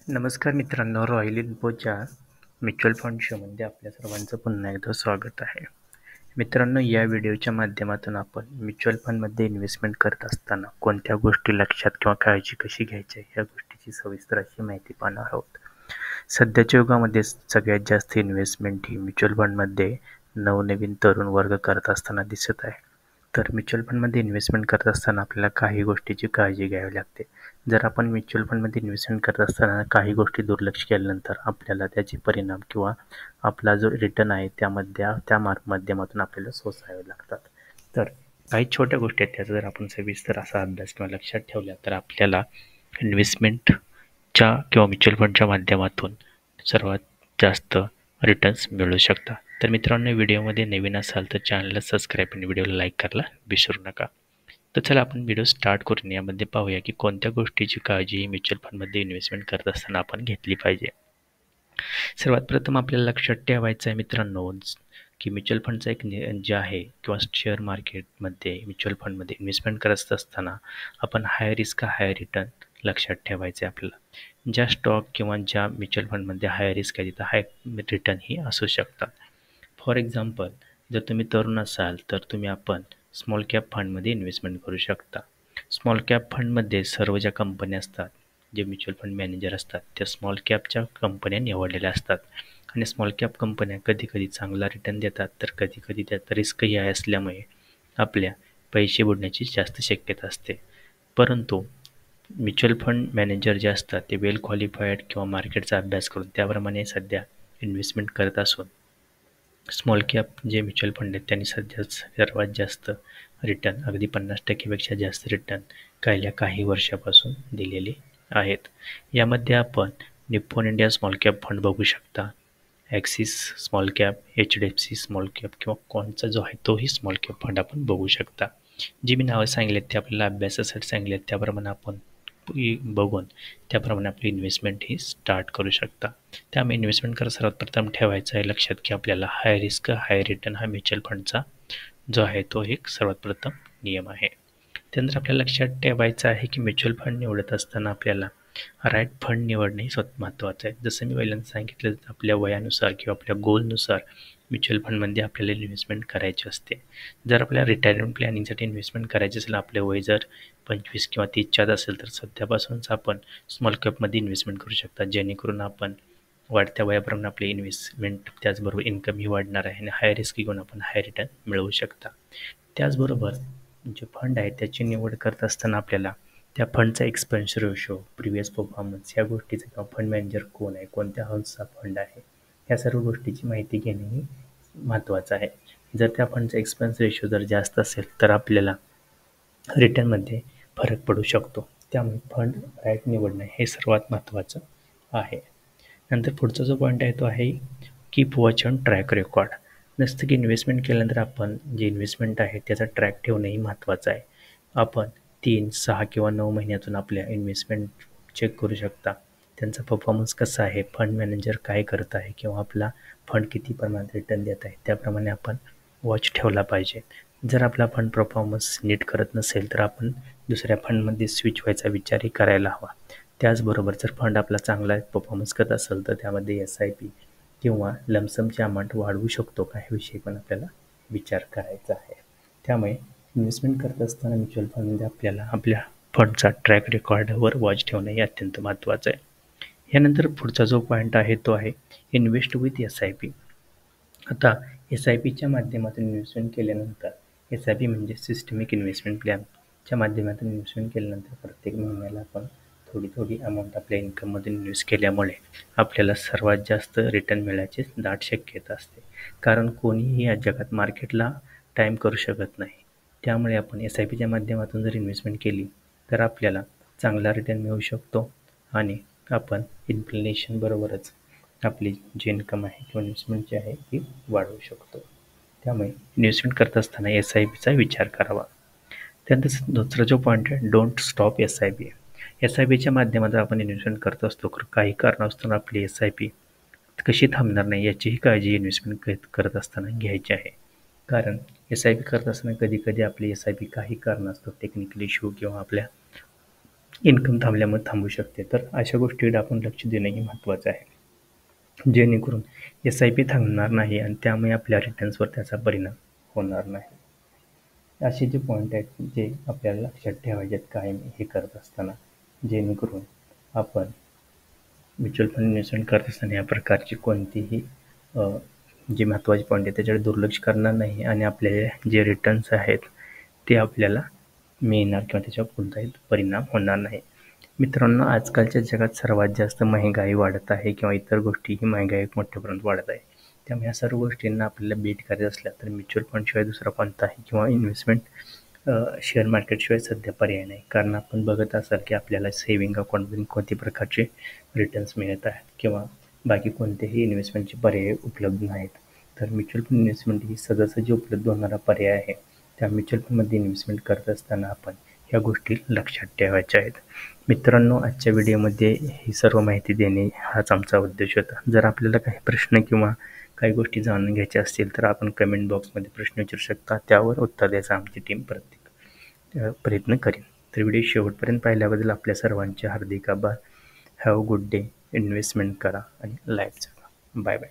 नमस्कार मित्रांनो, royal इन्फोच्या mutual fund शोमध्ये आपल्या सर्वांचं पुन्हा एकदा स्वागत आहे. मित्रांनो, या व्हिडिओच्या माध्यमातून आपण म्युच्युअल फंडमध्ये इन्व्हेस्टमेंट करत असताना कोणत्या गोष्टी लक्षात किंवा काळजी कशी घ्यायची आहे, या गोष्टीची सविस्तर अशी माहिती पाहणार आहोत. सध्याच्या युगामध्ये सगळ्यात जास्त इन्व्हेस्टमेंट ही म्युच्युअल फंडमध्ये नवनवीन तरुण वर्ग करत असताना दिसत आहे. तर म्युच्युअल फंडमध्ये इन्व्हेस्टमेंट करत असताना आपल्याला काही गोष्टीची काळजी घ्यावी लागते. जर आपण म्युच्युअल फंडमध्ये इन्व्हेस्टमेंट करत असताना काही गोष्टी दुर्लक्ष केल्यानंतर आपल्याला त्याचे परिणाम किंवा आपला जो रिटर्न आहे त्या माध्यमातून आपल्याला सोसावे लागतात. तर काही छोट्या गोष्टी आहेत, त्याचा जर आपण सविस्तर असा अभ्यास किंवा लक्षात ठेवला तर आपल्याला इन्व्हेस्टमेंटच्या किंवा म्युच्युअल फंडच्या माध्यमातून सर्वात जास्त रिटर्न्स मिळू शकतात. तर मित्रांनो, व्हिडिओमध्ये नवीन असाल तर चॅनलला सबस्क्राईब आणि व्हिडिओला लाईक करायला विसरू नका. तर चला आपण व्हिडिओ स्टार्ट करून यामध्ये पाहूया की कोणत्या गोष्टीची काळजी म्युच्युअल फंडमध्ये इन्व्हेस्टमेंट करत असताना आपण घेतली पाहिजे. सर्वात प्रथम आपल्याला लक्षात ठेवायचं आहे मित्रांनो की म्युच्युअल फंडचा एक जे आहे किंवा शेअर मार्केटमध्ये म्युच्युअल फंडमध्ये इन्व्हेस्टमेंट करत असताना आपण हाय रिस्क हाय रिटर्न लक्षात ठेवायचं आहे आपल्याला. ज्या स्टॉक किंवा ज्या म्युच्युअल फंडमध्ये हाय रिस्क आहे तिथं हाय रिटर्नही असू शकतात. फॉर एक्झाम्पल, जर तुम्ही तरुण असाल तर आपण स्मॉल कॅप फंडमध्ये इन्व्हेस्टमेंट करू शकता. स्मॉल कॅप फंडमध्ये सर्व ज्या कंपन्या असतात, जे म्युच्युअल फंड मॅनेजर असतात, त्या स्मॉल कॅपच्या कंपन्या निवडलेल्या असतात आणि स्मॉल कॅप कंपन्या कधीकधी चांगला रिटर्न देतात तर कधीकधी त्यात रिस्कही असल्यामुळे आपल्या पैसे बुडण्याची जास्त शक्यता असते. परंतु म्युच्युअल फंड मॅनेजर जे असतात ते वेल क्वालिफाईड किंवा मार्केटचा अभ्यास करून त्याप्रमाणे सध्या इन्व्हेस्टमेंट करत असून स्मॉल कॅप जे म्युच्युअल फंड आहेत त्यांनी सध्या सर्वात जास्त रिटर्न अगदी 50% जास्त रिटर्न गेल्या काही वर्षापासून दिलेले आहेत. यामध्ये आपण Nippon India small cap fund बघू शकता, axis small cap, HDFC small cap किंवा कोणचा जो आहे तोही स्मॉल कॅप फंड आपण बघू शकता. जी मी नावं सांगितली आहेत ते आपल्याला अभ्यासासाठी सांगितले आहेत, त्याप्रमाणे आपण बघून त्याप्रमाणे आपली इन्व्हेस्टमेंट ही स्टार्ट करू शकता. त्यामुळे इन्व्हेस्टमेंट करत सर्वात प्रथम ठेवायचं आहे लक्षात की आपल्याला हाय रिस्क हाय रिटर्न हा म्युच्युअल फंडचा जो आहे तो एक सर्वात प्रथम नियम आहे. त्यानंतर आपल्याला लक्षात ठेवायचं आहे की म्युच्युअल फंड निवडत असताना आपल्याला राईट फंड निवडणे स्वतः महत्त्वाचं आहे. जसं मी पहिल्यांदा सांगितलं, आपल्या वयानुसार किंवा आपल्या गोलनुसार म्युच्युअल फंडमध्ये आपल्याला इन्व्हेस्टमेंट करायची असते. जर आपल्याला रिटायरमेंट प्लॅनिंगसाठी इन्व्हेस्टमेंट करायची असेल, आपलं वय जर 25 किंवा 30च्यात असेल तर सध्यापासूनच आपण स्मॉल कॅपमध्ये इन्व्हेस्टमेंट करू शकता, जेणेकरून आपण वाढत्या वयाप्रमाणे आपली इन्व्हेस्टमेंट त्याचबरोबर इन्कमही वाढणार आहे आणि हाय रिस्क घेऊन आपण हाय रिटर्न मिळवू शकता. त्याचबरोबर जे फंड आहे त्याची निवड करत असताना आपल्याला त्या फंडचा एक्सपेन्स रेशो, प्रिव्हियस परफॉर्मन्स या गोष्टीचं किंवा फंड मॅनेजर कोण आहे, कोणत्या हाऊसचा फंड आहे, ह्या सर्व गोष्टीची माहिती घेणेही महत्त्वाचं आहे. जर त्या फंडचा एक्सपेन्स रेशो जर जास्त असेल तर आपल्याला रिटर्नमध्ये फरक पडू शकतो. त्यामुळे फंड राईट निवडणं हे सर्वात महत्त्वाचं आहे. नंतर पुढचा जो पॉईंट आहे तो आहे keep watch on track record. नसतं की इन्व्हेस्टमेंट केल्यानंतर आपण जे इन्व्हेस्टमेंट आहे त्याचा ट्रॅक ठेवणंही महत्त्वाचं आहे. आपण 3, 6 किंवा 9 महिन्यातून आपल्या इन्व्हेस्टमेंट चेक करू शकता. त्यांचा परफॉर्मन्स कसा आहे, फंड मॅनेजर काय करत आहे किंवा आपला फंड किती प्रमाणात रिटर्न देत आहे, त्याप्रमाणे आपण वॉच ठेवला पाहिजे. जर आपला फंड परफॉर्मन्स नीट करत नसेल तर आपण दुसऱ्या फंडमध्ये स्विच व्हायचा विचारही करायला हवा. त्याचबरोबर जर फंड आपला चांगला परफॉर्मन्स करत असेल तर त्यामध्ये SIP किंवा लमसमची अमाऊंट वाढवू शकतो का, ह्याविषयी पण आपल्याला विचार करायचा आहे. त्यामुळे इन्व्हेस्टमेंट करत असताना म्युच्युअल फंडमध्ये आपल्याला आपल्या फंडचा ट्रॅक रेकॉर्डवर वॉच ठेवणं हे अत्यंत महत्त्वाचं आहे. यानंतर पुढचा जो पॉईंट आहे तो आहे इन्व्हेस्ट विथ SIP. आता SIPच्या माध्यमातून इन्व्हेस्टमेंट केल्यानंतर, SIP म्हणजे सिस्टमिक इन्व्हेस्टमेंट प्लॅनच्या माध्यमातून इन्व्हेस्टमेंट केल्यानंतर प्रत्येक महिन्याला आपण थोडी अमाऊंट आपल्या इन्कममधून इन्व्हेस्ट केल्यामुळे आपल्याला सर्वात जास्त रिटर्न मिळायची दाट शक्यता असते. कारण कोणीही या जगात मार्केटला टाईम करू शकत नाही. त्यामुळे आपण SIPच्या माध्यमातून जर इन्व्हेस्टमेंट केली तर आपल्याला चांगला रिटर्न मिळू शकतो आणि आपण इन्फ्लेशन बरोबरच आपली जी इन्कम आहे किंवा इन्व्हेस्टमेंट जी आहे ती वाढवू शकतो. त्यामुळे इन्व्हेस्टमेंट करत असताना SIPचा विचार करावा. त्यानंतर दुसरा जो पॉईंट आहे, डोंट स्टॉप SIP. SIPच्या माध्यमातून आपण इन्व्हेस्टमेंट करत असतो, काही कारणास्तव आपली SIP कशी थांबणार नाही याचीही काळजी इन्व्हेस्टमेंट करत असताना घ्यायची आहे. कारण SIP करत असताना कधी आपली SIP काही कारणास्तव टेक्निकल इश्यू किंवा आपल्या इन्कम थांबल्यामुळे थांबू शकते. तर अशा गोष्टीकडे आपण लक्ष देणंही महत्त्वाचं आहे, जेणेकरून SIP थांबणार नाही आणि त्यामुळे आपल्या रिटर्न्सवर त्याचा परिणाम होणार नाही. असे जे पॉईंट आहेत जे आपल्याला लक्षात ठेवायचे आहेत कायम हे करत असताना, जेणेकरून आपण म्युच्युअल फंड इन्व्हेस्टमेंट करत असताना या प्रकारची कोणतीही जे महत्त्वाचे पॉईंट आहेत त्याच्याकडे दुर्लक्ष करणार नाही आणि आपले जे रिटर्न्स आहेत ते आपल्याला मिळणार किंवा त्याच्यावर कोणताही परिणाम होणार नाही. मित्रांनो, आजकालच्या जगात सर्वात जास्त महागाई वाढत आहे किंवा इतर गोष्टीही महागाई मोठ्या प्रमाणात वाढत आहे. त्यामुळे या सर्व गोष्टींना आपल्याला बीट करायचं असल्या तर म्युच्युअल फंडशिवाय दुसरा कोणताही किंवा इन्व्हेस्टमेंट शेअर मार्केटशिवाय सध्या पर्याय नाही. कारण आपण बघत असाल की आपल्याला सेव्हिंग अकाउंटमधून कोणत्या प्रकारचे रिटर्न्स मिळत आहेत किंवा बाकी कोणतेही इन्व्हेस्टमेंटचे पर्याय उपलब्ध नाहीत. तर म्युच्युअल फंड इन्व्हेस्टमेंट ही सहजासहजी उपलब्ध होणारा पर्याय आहे. त्या म्युच्युअल फंडमध्ये इन्व्हेस्टमेंट करत असताना आपण ह्या गोष्टी लक्षात ठेवायच्या आहेत. मित्रांनो, आजच्या व्हिडिओमध्ये ही सर्व माहिती देणे हाच आमचा उद्देश होता. जर आपल्याला काही प्रश्न किंवा काही गोष्टी जाणून घ्यायच्या असतील तर आपण कमेंट बॉक्समध्ये प्रश्न विचारू शकता. त्यावर उत्तर द्यायचा आमची टीम प्रयत्न करेन. तर व्हिडिओ शेवटपर्यंत पाहिल्याबद्दल आपल्या सर्वांचे हार्दिक आभार. Have a good day. Investment करा आणि लाईफ जगा. Bye bye.